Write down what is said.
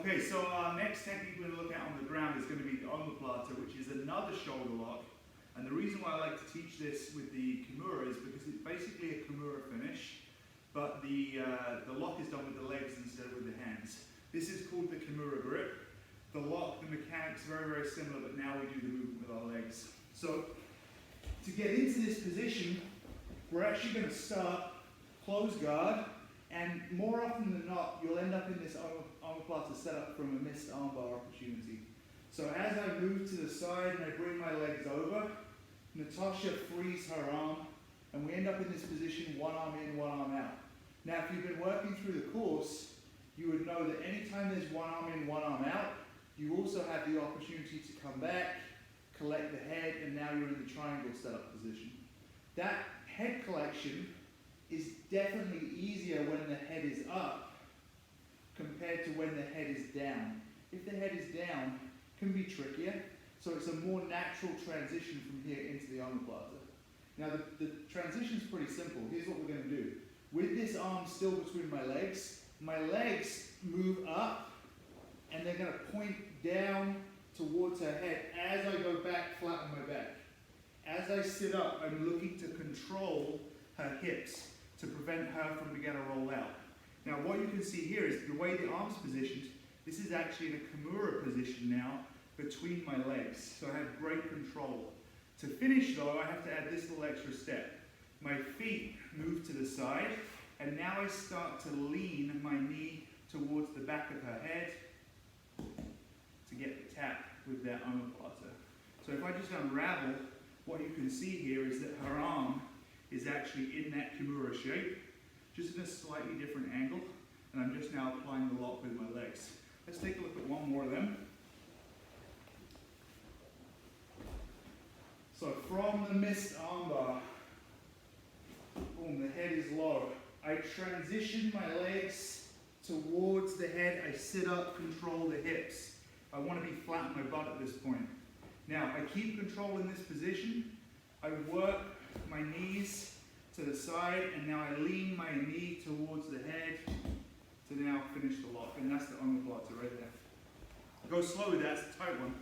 Okay, so our next technique we're going to look at on the ground is going to be the Omoplata, which is another shoulder lock. And the reason why I like to teach this with the Kimura is because it's basically a Kimura finish, but the lock is done with the legs instead of with the hands. This is called the Kimura grip. The lock, the mechanics, very, very similar, but now we do the movement with our legs. So to get into this position, we're actually going to start close guard, and more often than not, you'll end up in this omoplata setup from a missed armbar opportunity. So as I move to the side and I bring my legs over, Natasha frees her arm, and we end up in this position, one arm in, one arm out. Now, if you've been working through the course, you would know that anytime there's one arm in, one arm out, you also have the opportunity to come back, collect the head, and now you're in the triangle setup position. That head collection is definitely easier when the head is up compared to when the head is down. If the head is down, it can be trickier, so it's a more natural transition from here into the omoplata. Now the transition is pretty simple. Here's what we're going to do. With this arm still between my legs move up, and they're going to point down towards her head as I go back flat on my back. As I sit up, I'm looking to control her hips to prevent her from beginning to roll out. Now what you can see here is the way the arm's positioned, this is actually in a Kimura position now between my legs, so I have great control. To finish though, I have to add this little extra step. My feet move to the side, and now I start to lean my knee towards the back of her head to get the tap with that omoplata. So if I just unravel, what you can see here is that her arm is actually in that Kimura shape, just in a slightly different angle, and I'm just now applying the lock with my legs. Let's take a look at one more of them. So from the missed armbar, boom, the head is low. I transition my legs towards the head, I sit up, control the hips. I want to be flat on my butt at this point. Now, I keep control in this position, I work my knees to the side, and now I lean my knee towards the head to now finish the lock, and that's the omoplata right there. Go slow with that, it's a tight one.